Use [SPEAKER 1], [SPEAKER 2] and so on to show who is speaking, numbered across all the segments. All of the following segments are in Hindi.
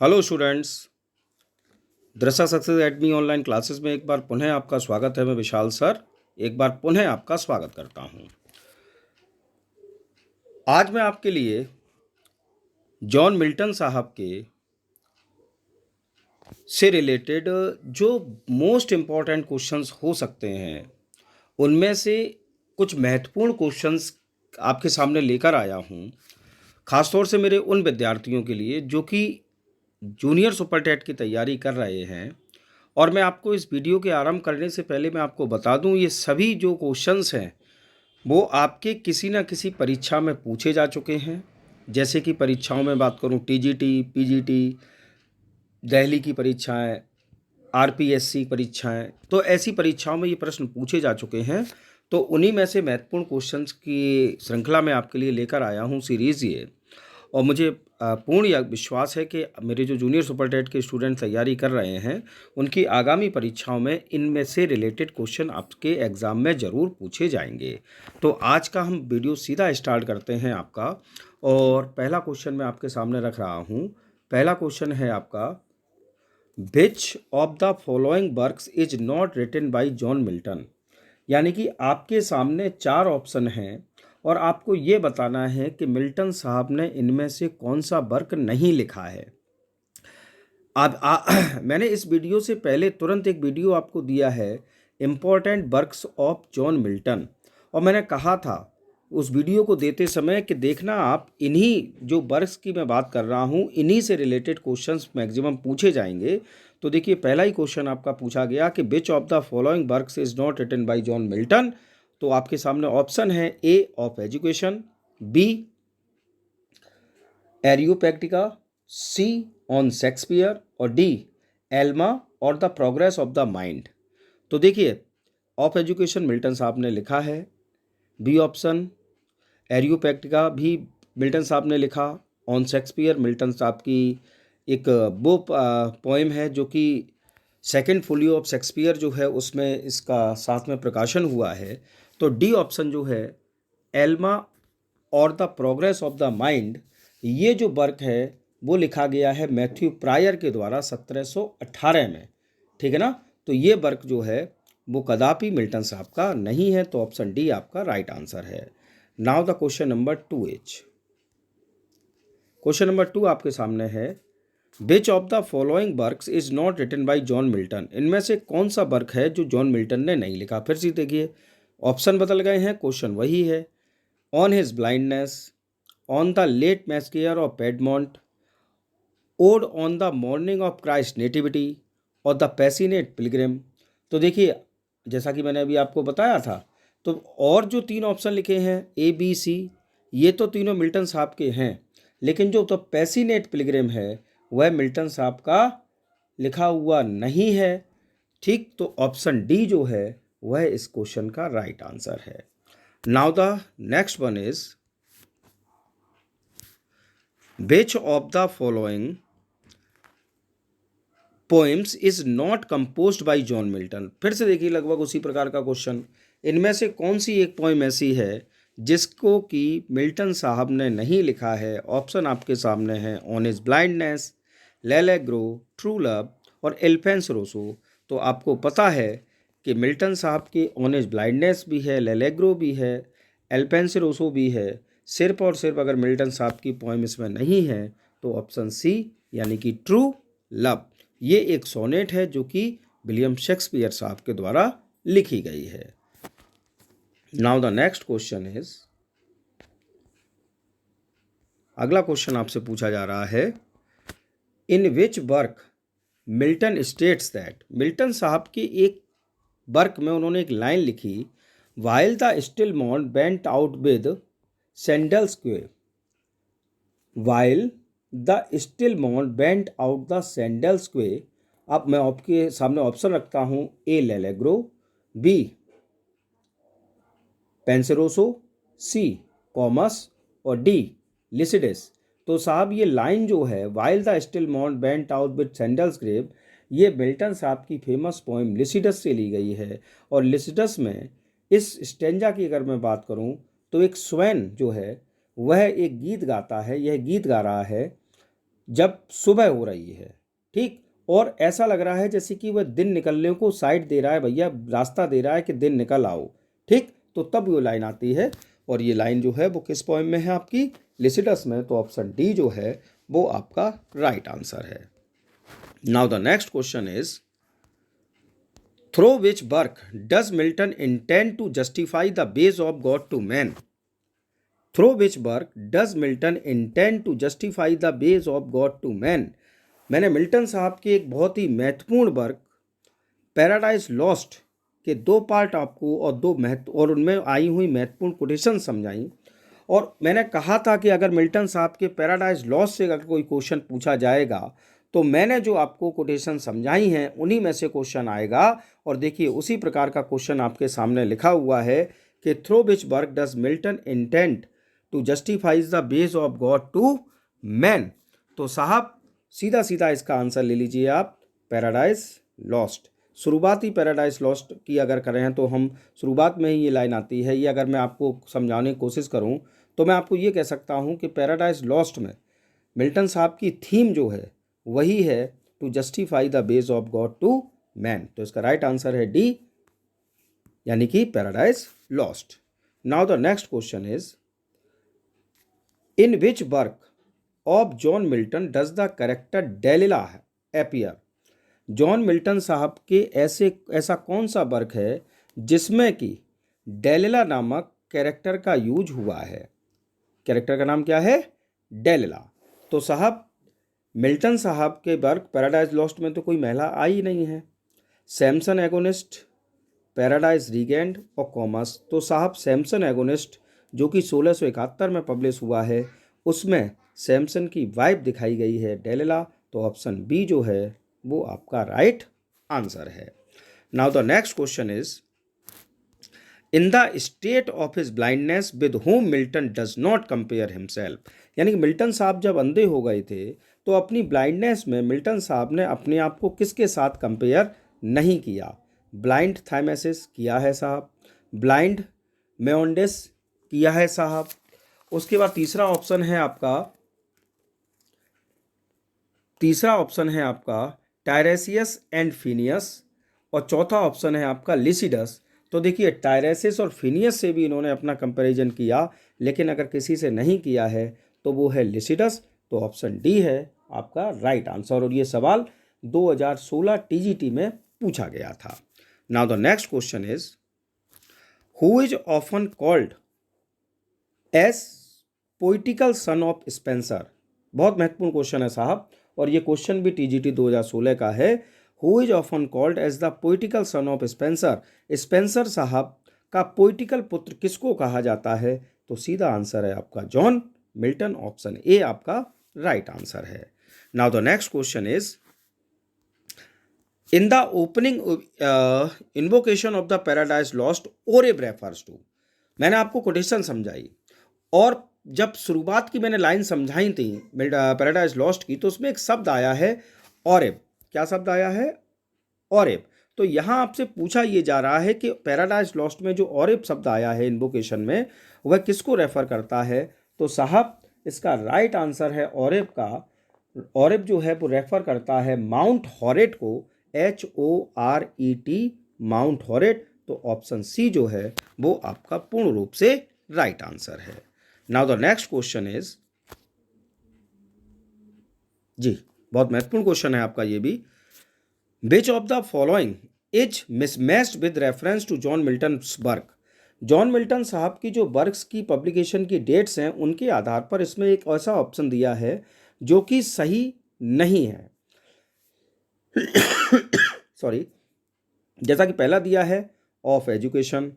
[SPEAKER 1] Hello students. दृढ़ता सक्सेस एकेडमी ऑनलाइन क्लासेस में एक बार पुनः आपका स्वागत है। मैं विशाल सर एक बार पुनः आपका स्वागत करता हूं। आज मैं आपके लिए जॉन मिल्टन साहब के से रिलेटेड जो मोस्ट इम्पॉर्टेंट क्वेश्चंस हो सकते हैं उनमें से कुछ महत्वपूर्ण क्वेश्चंस आपके सामने लेकर आया हूं, खासतौर से मेरे उन विद्यार्थियों के लिए जो कि जूनियर सुपर टेट की तैयारी कर रहे हैं। और मैं आपको इस वीडियो के आरंभ करने से पहले मैं आपको बता दूं, ये सभी जो क्वेश्चंस हैं वो आपके किसी न किसी परीक्षा में पूछे जा चुके हैं। जैसे कि परीक्षाओं में बात करूं, टीजीटी, पीजीटी, दिल्ली की परीक्षाएं, आरपीएससी परीक्षाएं, तो ऐसी परीक्षाओं में ये प्रश्न पूछे जा चुके हैं। तो उन्हीं में से महत्वपूर्ण क्वेश्चंस की श्रृंखला में आपके लिए लेकर आया हूँ, सीरीज़ ये। और मुझे पूर्ण विश्वास है कि मेरे जो जूनियर सुपर टेट के स्टूडेंट तैयारी कर रहे हैं उनकी आगामी परीक्षाओं में इनमें से रिलेटेड क्वेश्चन आपके एग्ज़ाम में ज़रूर पूछे जाएंगे। तो आज का हम वीडियो सीधा स्टार्ट करते हैं आपका। और पहला क्वेश्चन मैं आपके सामने रख रहा हूँ। पहला क्वेश्चन है आपका, which of the following works is not written by John Milton. यानी कि आपके सामने चार ऑप्शन हैं और आपको ये बताना है कि मिल्टन साहब ने इनमें से कौन सा वर्क नहीं लिखा है। मैंने इस वीडियो से पहले तुरंत एक वीडियो आपको दिया है, important works of John Milton, और मैंने कहा था उस वीडियो को देते समय कि देखना आप, इन्हीं जो वर्क्स की मैं बात कर रहा हूँ इन्हीं से रिलेटेड क्वेश्चंस मैक्सिमम पूछे जाएंगे। तो देखिए, पहला ही क्वेश्चन आपका पूछा गया कि which of the following works is not written by John Milton. तो आपके सामने ऑप्शन है, A of education, B Areopagitica, C on Shakespeare, और डी एल्मा और the progress of the mind. तो देखिए, ऑफ एजुकेशन मिल्टन साहब ने लिखा है, बी ऑप्शन एरियोपैक्टिका भी मिल्टन साहब ने लिखा, ऑन शेक्सपियर मिल्टन साहब की एक वो पोएम है जो कि सेकंड फोलियो ऑफ शेक्सपियर जो है उसमें इसका साथ में प्रकाशन हुआ है। तो डी ऑप्शन जो है, एल्मा और the progress of the mind, ये जो वर्क है वो लिखा गया है मैथ्यू प्रायर के द्वारा 1718 में। ठीक है ना। तो ये वर्क जो है वो कदापि मिल्टन साहब का नहीं है। तो ऑप्शन डी आपका राइट आंसर है। Now the question number 2H। Question number 2 आपके सामने है, which of the following works is not written by John Milton. इनमें से कौन सा वर्क है जो जॉन मिल्टन ने नहीं लिखा। फिर से देखिए, ऑप्शन बदल गए हैं, क्वेश्चन वही है। On his blindness, on the late massacre of Piedmont, ode on the morning of Christ nativity, और द पैसिनेट पिलग्रिम। तो देखिए, जैसा कि मैंने अभी आपको बताया था, तो और जो तीन ऑप्शन लिखे हैं ए बी सी, ये तो तीनों मिल्टन साहब के हैं, लेकिन जो तो पैसिनेट पिलग्रिम है वह मिल्टन साहब का लिखा हुआ नहीं है। ठीक, तो ऑप्शन डी जो है वह इस क्वेश्चन का राइट आंसर है। Now the next one is, which of the following poems is not composed bye John Milton. फिर से देखिए, लगभग उसी प्रकार का क्वेश्चन। इनमें से कौन सी एक पोएम ऐसी है जिसको कि मिल्टन साहब ने नहीं लिखा है। ऑप्शन आपके सामने है, on his blindness, L'Allegro, true love, और एल्फेंस रोसो। तो आपको पता है कि मिल्टन साहब के ऑन हिज ब्लाइंडनेस भी है, लेलेग्रो भी है, एल्फेंस रोसो भी है। सिर्फ और सिर्फ अगर मिल्टन साहब की पोएम इसमें नहीं है तो ऑप्शन सी यानी कि ट्रू लव, ये एक सोनेट है जो कि विलियम शेक्सपियर साहब के द्वारा लिखी गई है। Now the next question is, अगला क्वेश्चन आपसे पूछा जा रहा है, इन which work Milton states that. Milton साहब की एक वर्क में उन्होंने एक लाइन लिखी, वाइल द स्टिल मॉन बेंट आउट विद सैंडल्स क्वे, वाइल द स्टिल मॉन बेंट आउट द सैंडल्स क्वे। अब मैं आपके सामने ऑप्शन रखता हूँ, ए लेलेग्रो, बी पेंसेरोसो, सी कॉमस, और डी लिसिडस। तो साहब, ये लाइन जो है, वाइल द स्टिल मॉन went out with sandals grey, ये मिल्टन साहब की फेमस पोएम लिसिडस से ली गई है। और लिसिडस में इस स्टेंजा की अगर मैं बात करूं तो एक स्वैन जो है वह एक गीत गाता है। यह गीत गा रहा है जब सुबह हो रही है, ठीक, और ऐसा लग रहा है जैसे कि वह दिन निकलने को साइड दे रहा है, भैया रास्ता दे रहा है कि दिन निकल आओ, ठीक, तो तब वो लाइन आती है। और ये लाइन जो है वो किस पोएम में है आपकी? लिसिडस में। तो ऑप्शन डी जो है वो आपका राइट आंसर है। Now the next question is, through which work does Milton intend to justify the base of God to man? Through which work does Milton intend to justify the base of God to man? मैंने मिल्टन साहब के एक बहुत ही महत्वपूर्ण वर्क पैराडाइज लॉस्ट के दो पार्ट आपको और उनमें आई हुई महत्वपूर्ण कोटेशन समझाई। और मैंने कहा था कि अगर मिल्टन साहब के पैराडाइज लॉस्ट से अगर कोई क्वेश्चन पूछा जाएगा तो मैंने जो आपको कोटेशन समझाई हैं उन्हीं में से क्वेश्चन आएगा। और देखिए उसी प्रकार का क्वेश्चन आपके सामने लिखा हुआ है कि through which work does Milton intend to justifies the base of God to man? तो साहब सीधा सीधा इसका आंसर ले लीजिए आप, पैराडाइज लॉस्ट। शुरुआती पैराडाइज लॉस्ट की अगर करें तो हम शुरुआत में ही ये लाइन आती है। ये अगर मैं आपको समझाने की कोशिश करूं तो मैं आपको ये कह सकता हूं कि पैराडाइज लॉस्ट में मिल्टन साहब की थीम जो है वही है to justify the base of God to man. तो इसका राइट आंसर है डी, यानी कि Paradise Lost. Now the next question is, in which work of John Milton does the character Delilah appear? John Milton साहब के ऐसा कौन सा वर्क है जिसमें कि डेलिला नामक कैरेक्टर का यूज हुआ है? कैरेक्टर का नाम क्या है? डेलिला। तो साहब मिल्टन साहब के वर्क पैराडाइज लॉस्ट में तो कोई महिला आई नहीं है। सैमसन एगोनिस्ट, पैराडाइज रीगेंड और कॉमर्स। तो साहब सैमसन एगोनिस्ट जो कि 1671 में पब्लिश हुआ है उसमें सैमसन की वाइफ दिखाई गई है डेलिला। तो ऑप्शन बी जो है वो आपका राइट आंसर है। Now the next question is, in the state of his blindness with home Milton does not compare himself? यानी कि मिल्टन साहब जब अंधे हो गए थे तो अपनी ब्लाइंडनेस में मिल्टन साहब ने अपने आप को किसके साथ कंपेयर नहीं किया? ब्लाइंड थाइमेसिस किया है साहब, ब्लाइंड मेओंडिस किया है साहब, उसके बाद तीसरा ऑप्शन है आपका टायरेसियस एंड फिनियस, और चौथा ऑप्शन है आपका लिसिडस। तो देखिए टायरेसिस और फिनियस से भी इन्होंने अपना कंपैरिजन किया, लेकिन अगर किसी से नहीं किया है तो वो है लिसिडस। तो ऑप्शन डी है आपका राइट आंसर। और ये सवाल 2016 टीजीटी में पूछा गया था। Now the next question is, who is often called as poetical son of Spenser? बहुत महत्वपूर्ण क्वेश्चन है साहब, और ये क्वेश्चन भी टीजीटी 2016 का है। Who is often called as the poetical son of Spenser? Spenser साहब का पोइटिकल पुत्र किसको कहा जाता है? तो सीधा आंसर है आपका जॉन मिल्टन। ऑप्शन ए आपका राइट आंसर है। Now the next question is, in the opening invocation of the Paradise Lost Oreb refers to? मैंने आपको कोटेशन समझाई और जब शुरुआत की मैंने लाइन समझाई थी पैराडाइज लॉस्ट की, तो उसमें एक शब्द आया है ओरेब। क्या शब्द आया है? ओरेब। तो यहाँ आपसे पूछा ये जा रहा है कि पैराडाइज लॉस्ट में जो ओरेब शब्द आया है इन्वोकेशन में, वह किसको रेफर करता है? तो साहब इसका राइट आंसर है ओरेब का। ओरेब जो है वो रेफर करता है माउंट हॉरेट को, HORET, माउंट हॉरेट। तो ऑप्शन सी जो है वो आपका पूर्ण रूप से राइट आंसर है। Now the next question is, जी बहुत महत्वपूर्ण क्वेश्चन है आपका ये भी, which of the following is mismatched with reference to John Milton work? John Milton साहब की जो वर्क्स की पब्लिकेशन की डेट्स हैं उनके आधार पर इसमें एक ऐसा ऑप्शन दिया है जो कि सही नहीं है। सॉरी, जैसा कि पहला दिया है ऑफ एजुकेशन,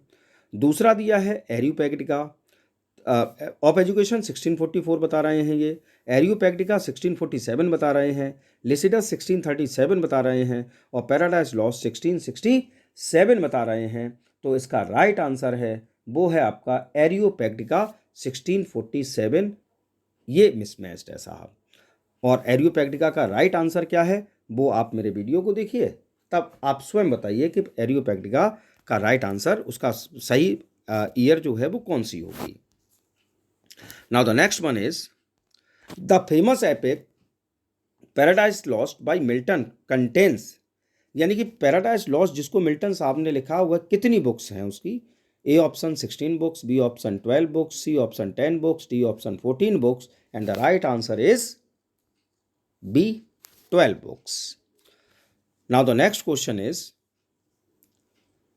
[SPEAKER 1] दूसरा दिया है एरियोपैगिटिका ऑफ एजुकेशन 1644 बता रहे हैं, ये एरियोपैगिटिका 1647 बता रहे हैं, लिसिडस 1637 बता रहे हैं, और पैराडाइज लॉस्ट 1667 बता रहे हैं। तो इसका राइट आंसर है वो है आपका एरियोपैगिटिका 1647। ये मिसमैच्ड है साहब। और एरियोपैगिटिका का राइट आंसर क्या है वो आप मेरे वीडियो को देखिए, तब आप स्वयं बताइए कि एरियोपैगिटिका का राइट आंसर, उसका सही ईयर जो है वो कौन सी होगी। Now the next one is, the famous epic paradise lost by Milton contains, यानी कि पैराडाइज लॉस्ट जिसको मिल्टन साहब ने लिखा वह कितनी बुक्स हैं उसकी? A option 16 books, B option 12 books, C option 10 books, D option 14 books, and the right answer is B 12 books. Now the next question is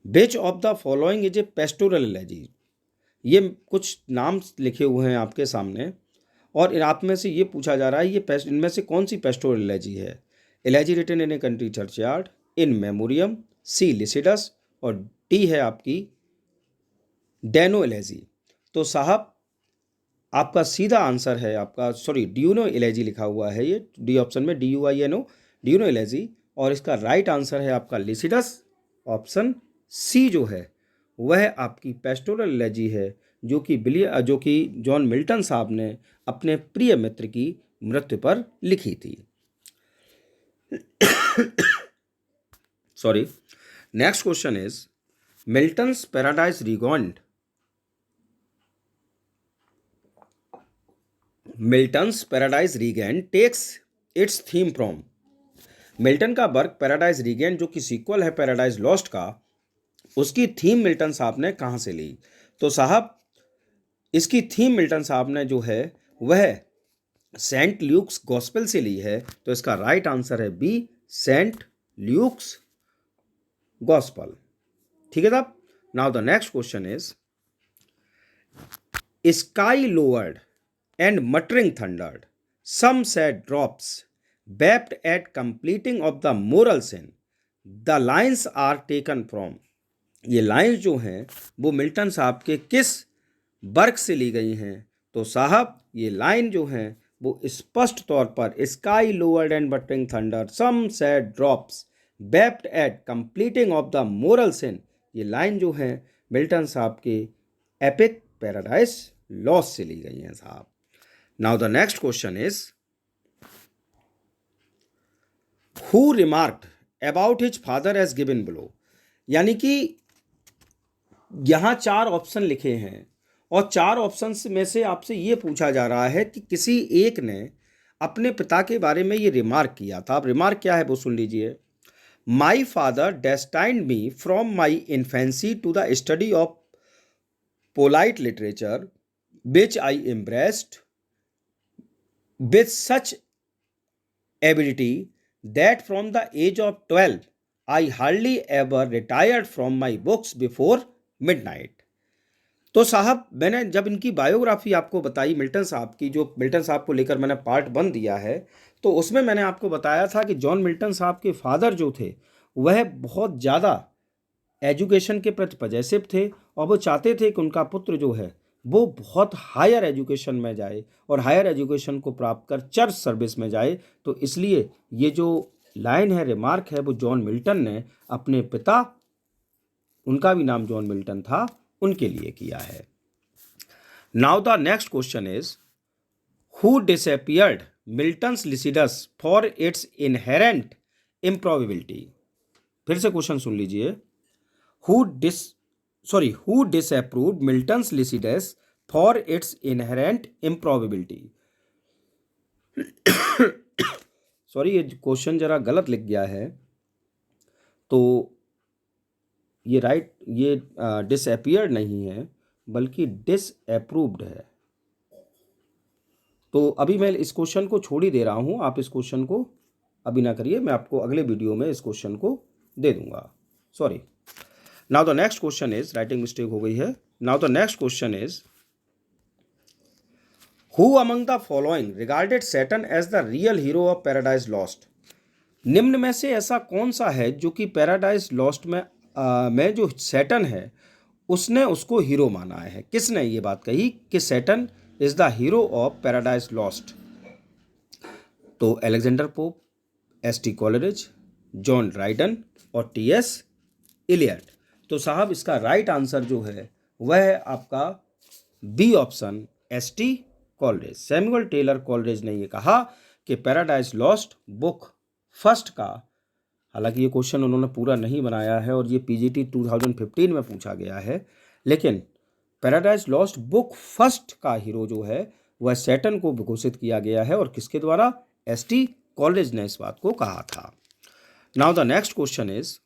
[SPEAKER 1] which of the following is a pastoral elegy. ये कुछ नाम लिखे हुए हैं आपके सामने और आप में से ये पूछा जा रहा है ये इनमें से कौन सी पेस्टोरल एलेजी है? Elegy written in a country churchyard, In Memoriam, C Lycidas, और डी है आपकी डेनो एलेजी. तो साहब आपका सीधा आंसर है आपका, सॉरी, ड्यूनो एलेजी लिखा हुआ है ये डी ऑप्शन में, DUINO, ड्यूनो एलेजी, और इसका राइट आंसर है आपका लिसिडस. ऑप्शन सी जो है वह आपकी पेस्टोरल एलेजी है जो कि जॉन मिल्टन साहब ने अपने प्रिय मित्र की मृत्यु पर लिखी थी. Sorry. Next question is Milton's Paradise Regained. Milton's Paradise Regained takes its theme from. Milton का वर्क पैराडाइज रिगेंड जो कि सीक्वल है पैराडाइज लॉस्ट का, उसकी थीम मिल्टन साहब ने कहाँ से ली? तो साहब इसकी थीम मिल्टन साहब ने जो है वह सेंट ल्यूक्स गॉस्पेल से ली है. तो इसका राइट आंसर है बी सेंट ल्यूक्स गॉस्पेल. ठीक है साहब. Now the next question is sky lowered and muttering thundered, some said drops, wept at completing of the moral sin. The lines are taken from. ये लाइन्स जो हैं वो मिल्टन साहब के किस वर्क से ली गई हैं? तो साहब ये लाइन जो हैं वो स्पष्ट तौर पर sky lowered and muttering thunder, some sad drops, wept at completing of the moral sin, ये लाइन जो हैं मिल्टन साहब के एपिक पैराडाइज लॉस्ट से ली गई हैं साहब. Now the next question is who remarked about his father as given below. यानी कि यहाँ 4 ऑप्शन लिखे हैं और 4 ऑप्शंस में से आपसे ये पूछा जा रहा है कि किसी एक ने अपने पिता के बारे में ये रिमार्क किया था. अब रिमार्क क्या है वो सुन लीजिए. My father destined me from my infancy to the study of polite literature which I embraced with such ability that from the age of 12 I hardly ever retired from my books before midnight. तो साहब मैंने जब इनकी बायोग्राफी आपको बताई मिल्टन साहब की, जो मिल्टन साहब को लेकर मैंने पार्ट 1 दिया है, तो उसमें मैंने आपको बताया था कि जॉन मिल्टन साहब के फादर जो थे वह बहुत ज़्यादा एजुकेशन के प्रति पजेसिव थे और वो चाहते थे कि उनका पुत्र जो है वो बहुत हायर एजुकेशन में जाए और हायर एजुकेशन को प्राप्त कर चर्च सर्विस में जाए. तो इसलिए ये जो लाइन है, रिमार्क है, वो जॉन मिल्टन ने अपने पिता, उनका भी नाम जॉन मिल्टन था, उनके लिए किया है. Now the next question is who disapproved Milton's Lycidas for its inherent improbability. फिर से क्वेश्चन सुन लीजिए. हु disapproved Milton's Lycidas for its inherent improbability. Sorry, ये क्वेश्चन जरा गलत लिख गया है, तो ये डिसअपियर्ड नहीं है बल्कि डिसअप्रूव्ड है. तो अभी मैं इस क्वेश्चन को छोड़ ही दे रहा हूँ, आप इस क्वेश्चन को अभी ना करिए, मैं आपको अगले वीडियो में इस क्वेश्चन को दे दूंगा. Sorry. Now the next question is, writing mistake हो गई है. Now the next question is who among the following regarded Saturn as the real hero of Paradise Lost. निम्न में से ऐसा कौन सा है जो कि पैराडाइज लॉस्ट में जो सैटर्न है उसने उसको हीरो माना है? किसने ये बात कही कि Satan is the hero of Paradise Lost? तो Alexander Pope, S.T. Coleridge, John Dryden और T.S. इलियट. तो साहब इसका राइट आंसर जो है वह है आपका B option, S.T. Coleridge. Samuel Taylor Coleridge ने ये कहा कि पैराडाइज लॉस्ट बुक फर्स्ट का, हालांकि ये क्वेश्चन उन्होंने पूरा नहीं बनाया है और ये PGT 2015 में पूछा गया है, लेकिन पैराडाइज लॉस्ट बुक फर्स्ट का हीरो जो है वह सैटर्न को घोषित किया गया है और किसके द्वारा? S.T. कॉलेरिज ने इस बात को कहा था। Now the next question is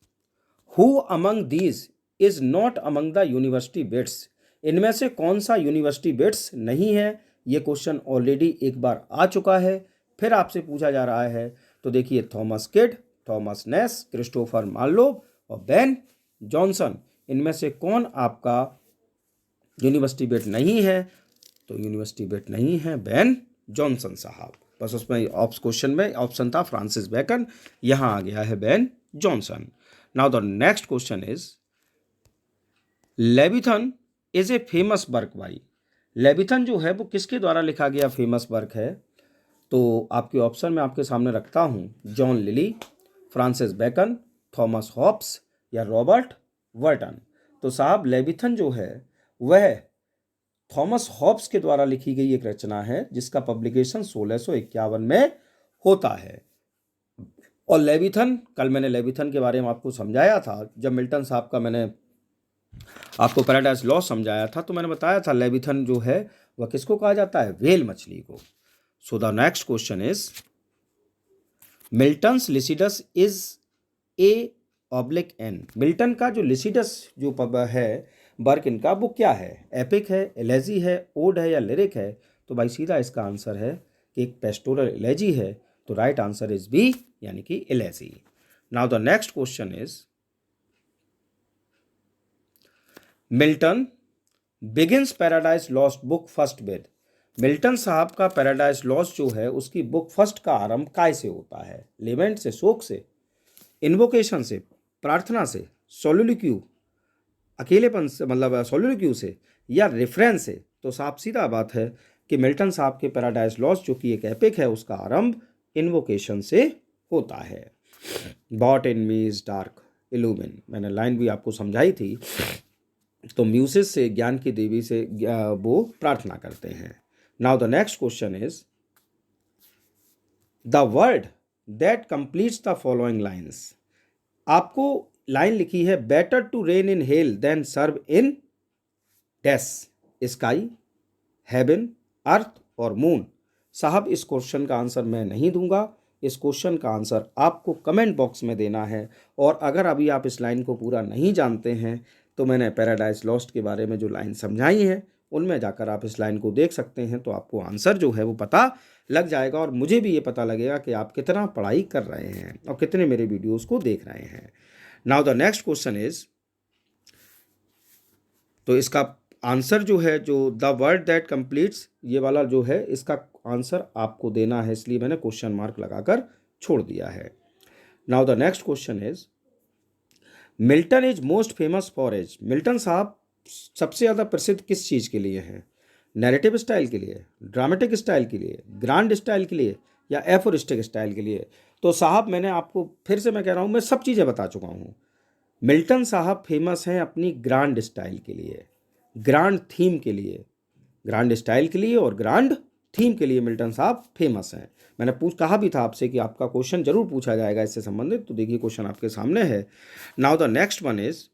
[SPEAKER 1] who among these is not among the university bits. इनमें से कौन सा यूनिवर्सिटी बिट्स नहीं है। ये क्वेश्चन ऑलरेडी एक बार आ चुका है, फिर आपसे पूछा जा रहा है। तो देखिए, थॉमस किड, थॉमस नेस, क्रिस्टोफर मार्लोव और बेन जॉनसन, इनमें से कौन आपका यूनिवर्सिटी बिट नहीं है। तो यूनिवर्सिटी बिट नहीं है बेन जॉनसन साहब। बस उसमें क्वेश्चन में ऑप्शन था फ्रांसिस बेकन, यहाँ आ गया है Ben Jonson. Now the next question is Leviathan is a famous work by. Leviathan जो है वो किसके द्वारा लिखा गया फेमस वर्क है। तो आपके ऑप्शन में आपके सामने रखता हूँ, John Lyly, Francis Bacon, Thomas Hobbes या रॉबर्ट वर्टन। तो साहब लेविथन जो है वह थॉमस हॉब्स के द्वारा लिखी गई एक रचना है जिसका पब्लिकेशन 1651 में होता है। और लेविथन, कल मैंने लेविथन के बारे में आपको समझाया था, जब मिल्टन साहब का मैंने आपको पैराडाइज लॉस्ट समझाया था, तो मैंने बताया था लेविथन जो है वह किसको कहा जाता है, व्हेल मछली को। So the next question is Milton's Lycidas is a oblique an. Milton का जो लिसिडस जो है वर्क इनका, वो क्या है, एपिक है, एलेजी है, ओड है या लिरिक है। तो भाई सीधा इसका आंसर है कि एक पेस्टोरल एलेजी है। तो राइट आंसर इज बी, यानी कि elegy. Now the next question is Milton begins paradise Lost book first with. Milton साहब का पैराडाइज लॉस्ट जो है उसकी बुक फर्स्ट का आरंभ काय से होता है, लेमेंट से, शोक से, इन्वोकेशन से, प्रार्थना से, सोलिलोक्यू, अकेलेपन से, मतलब सोलिलोक्यू से, या रेफरेंस से। तो साफ सीधा बात है कि मिल्टन साहब के पैराडाइज लॉस्ट जो कि एक एपिक है उसका आरंभ इन्वोकेशन से होता है। But in me is dark illumine, मैंने लाइन भी आपको समझाई थी। तो म्यूसिस से, ज्ञान की देवी से वो प्रार्थना करते हैं। Now the next question is the word that completes the following lines. आपको लाइन लिखी है, better to reign in hell than serve in dash, sky, heaven, earth और मून। साहब इस क्वेश्चन का आंसर मैं नहीं दूंगा, इस क्वेश्चन का आंसर आपको कमेंट बॉक्स में देना है। और अगर अभी आप इस लाइन को पूरा नहीं जानते हैं तो मैंने पैराडाइज लॉस्ट के बारे में जो लाइन समझाई है उनमें जाकर आप इस लाइन को देख सकते हैं, तो आपको आंसर जो है वो पता लग जाएगा और मुझे भी ये पता लगेगा कि आप कितना पढ़ाई कर रहे हैं और कितने मेरे वीडियोस को देख रहे हैं। Now the next question is, तो इसका आंसर जो है, जो द वर्ड दैट कंप्लीट्स, ये वाला जो है इसका आंसर आपको देना है, इसलिए मैंने क्वेश्चन मार्क लगाकर छोड़ दिया है। Now the next question is Milton is most famous for as. Milton साहब सबसे ज़्यादा प्रसिद्ध किस चीज़ के लिए हैं, नैरेटिव स्टाइल के लिए, ड्रामेटिक स्टाइल के लिए, ग्रांड स्टाइल के लिए या एफोरिस्टिक स्टाइल के लिए। तो साहब मैंने आपको फिर से मैं कह रहा हूँ, मैं सब चीज़ें बता चुका हूँ। मिल्टन साहब फेमस हैं अपनी ग्रांड स्टाइल के लिए, ग्रांड थीम के लिए, ग्रांड स्टाइल के लिए और ग्रांड थीम के लिए मिल्टन साहब फेमस हैं। मैंने कहा भी था आपसे कि आपका क्वेश्चन जरूर पूछा जाएगा इससे संबंधित, तो देखिए क्वेश्चन आपके सामने है। Now the next one is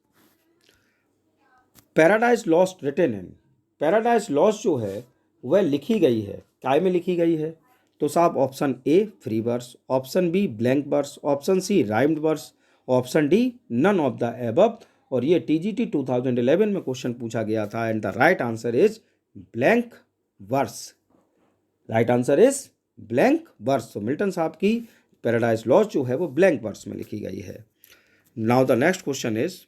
[SPEAKER 1] Paradise Lost written in. Paradise Lost जो है वह लिखी गई है, काय में लिखी गई है। तो साहब option A free verse, option B blank verse, option C rhymed verse, option D none of the above. और ये टीजीटी 2011 में क्वेश्चन पूछा गया था and the right answer is blank verse. Right answer is blank verse. तो मिल्टन साहब की पैराडाइज लॉस्ट जो है वो ब्लैंक वर्स में लिखी गई है। Now the next question is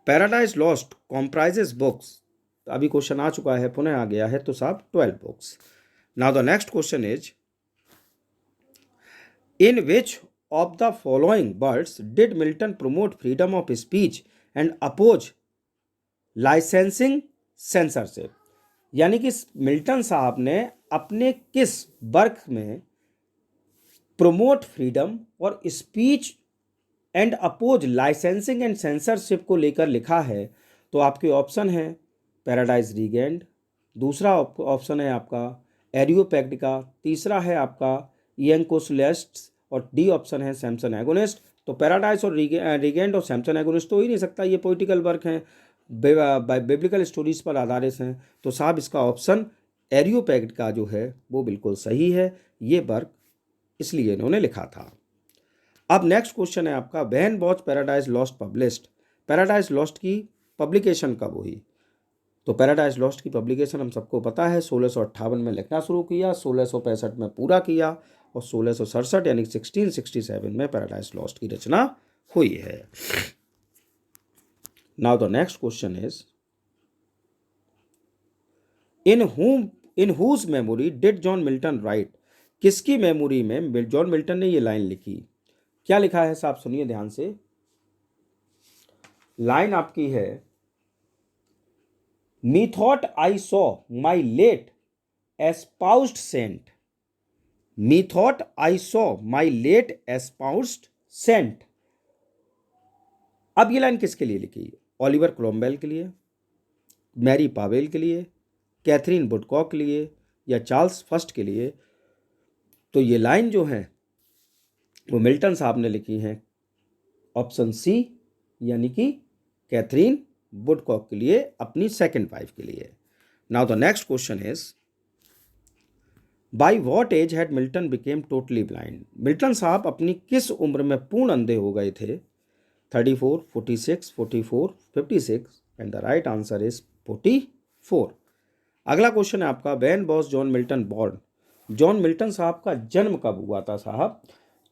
[SPEAKER 1] Paradise Lost comprises books. अभी क्वेश्चन आ चुका है, पुनः आ गया है, तो साहब 12 books. Now the next question is in which of the following words did Milton promote freedom of speech and oppose licensing censorship. यानी कि मिल्टन साहब ने अपने किस वर्क में प्रमोट फ्रीडम और speech and oppose licensing and censorship को लेकर लिखा है। तो आपके ऑप्शन है पैराडाइज रीगेंड, दूसरा ऑप्शन है आपका एरियोपैक्टिका, तीसरा है आपका इयंकोसुलेस्ट्स और डी ऑप्शन है सैमसन एगोनिस्ट। तो पैराडाइज और रीगेंड और सैमसन एगोनिस्ट तो हो ही नहीं सकता, ये पोइटिकल वर्क हैं, बिब्लिकल स्टोरीज पर आधारित हैं। तो साहब इसका ऑप्शन एरियोपैक्टिका जो है वो बिल्कुल सही है। ये वर्क इसलिए इन्होंने लिखा था। अब नेक्स्ट क्वेश्चन है आपका, when was paradise lost published? Paradise Lost की पब्लिकेशन कब हुई? तो पैराडाइज लॉस्ट की पब्लिकेशन हम सबको पता है 1658 में लिखना शुरू किया, 1665 में पूरा किया और 1667 यानी 1667 में पैराडाइज लॉस्ट की रचना हुई है। Now the next question is, in whose memory did John Milton write? किसकी मेमोरी में जॉन मिल्टन ने ये लाइन लिखी? क्या लिखा है साहब, सुनिए ध्यान से। लाइन आपकी है, Methought I saw my late espoused saint. Methought I saw my late espoused saint. अब ये लाइन किसके लिए लिखी? ओलिवर क्रोमवेल के लिए, मैरी पावेल के लिए, कैथरीन वुडकॉक के लिए या चार्ल्स फर्स्ट के लिए? तो ये लाइन जो है वो मिल्टन साहब ने लिखी है ऑप्शन सी, यानी कि कैथरीन वुडकॉक के लिए, अपनी सेकंड वाइफ के लिए। Now the next question is, by what age had Milton became totally blind? Milton साहब अपनी किस उम्र में पूर्ण अंधे हो गए थे? 34, 46, 44, 56 and the right answer is 44। अगला क्वेश्चन है आपका, when was John Milton born? John Milton साहब का जन्म कब हुआ था साहब?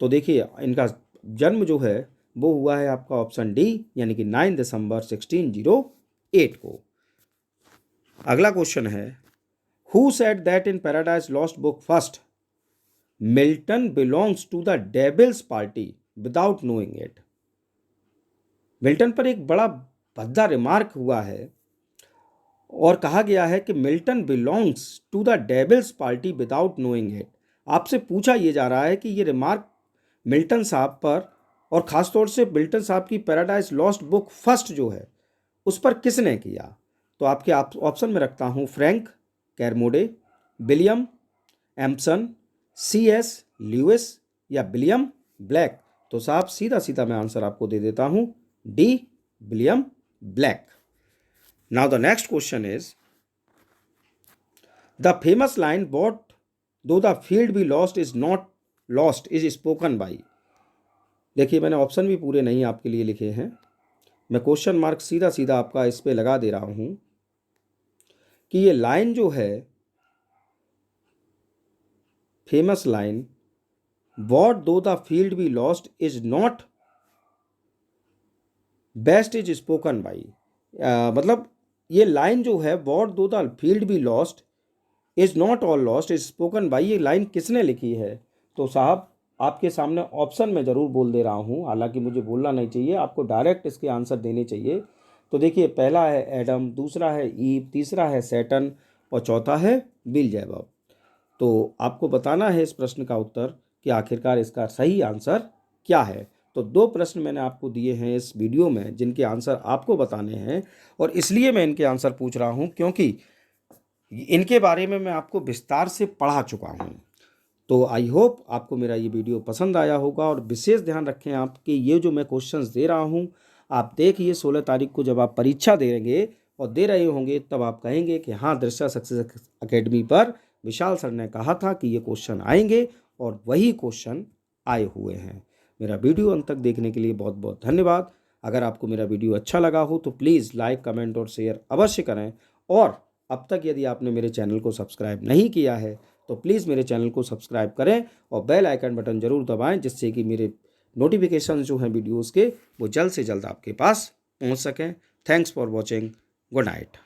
[SPEAKER 1] तो देखिए इनका जन्म जो है वो हुआ है आपका ऑप्शन डी, यानी कि 9 दिसंबर 1608 को। अगला क्वेश्चन है, who said that in Paradise Lost book first Milton belongs to the devil's party without knowing it? Milton पर एक बड़ा भद्दा रिमार्क हुआ है और कहा गया है कि Milton belongs to the devil's party without knowing it. आपसे पूछा यह जा रहा है कि ये रिमार्क मिल्टन साहब पर और ख़ासतौर से मिल्टन साहब की पैराडाइज लॉस्ट बुक फर्स्ट जो है उस पर किसने किया? तो आपके ऑप्शन में रखता हूँ Frank Kermode, William Empson, C.S. Lewis या विलियम ब्लैक। तो साहब सीधा सीधा मैं आंसर आपको दे देता हूँ D, William Blake. Now the next question is, the famous line what though the field be lost is not lost is spoken by? देखिए मैंने ऑप्शन भी पूरे नहीं आपके लिए लिखे हैं, मैं क्वेश्चन मार्क सीधा सीधा आपका इस पे लगा दे रहा हूं कि ये लाइन जो है famous line, what though the field be lost is not best is spoken by, मतलब ये लाइन जो है what though the field be lost is not all lost is spoken by, ये लाइन किसने लिखी है? तो साहब आपके सामने ऑप्शन में ज़रूर बोल दे रहा हूँ, हालांकि मुझे बोलना नहीं चाहिए, आपको डायरेक्ट इसके आंसर देने चाहिए। तो देखिए पहला है एडम, दूसरा है ईव, तीसरा है सैटर्न और चौथा है बिलजेबब। तो आपको बताना है इस प्रश्न का उत्तर कि आखिरकार इसका सही आंसर क्या है। तो 2 प्रश्न मैंने आपको दिए हैं इस वीडियो में जिनके आंसर आपको बताने हैं, और इसलिए मैं इनके आंसर पूछ रहा हूँ क्योंकि इनके बारे में मैं आपको विस्तार से पढ़ा चुका हूँ। तो आई होप आपको मेरा ये वीडियो पसंद आया होगा, और विशेष ध्यान रखें आप कि ये जो मैं क्वेश्चंस दे रहा हूँ आप देखिए 16 तारीख को जब आप परीक्षा देंगे और दे रहे होंगे तब आप कहेंगे कि हाँ दृश्या सक्सेस अकेडमी पर विशाल सर ने कहा था कि ये क्वेश्चन आएंगे, और वही क्वेश्चन आए हुए हैं। मेरा वीडियो अंत तक देखने के लिए बहुत बहुत धन्यवाद। अगर आपको मेरा वीडियो अच्छा लगा हो तो प्लीज़ लाइक, कमेंट और शेयर अवश्य करें, और अब तक यदि आपने मेरे चैनल को सब्सक्राइब नहीं किया है तो प्लीज़ मेरे चैनल को सब्सक्राइब करें और बेल आइकन बटन ज़रूर दबाएं, जिससे कि मेरे नोटिफिकेशन जो हैं वीडियोज़ के वो जल्द से जल्द आपके पास पहुंच सकें। Thanks for watching. Good night.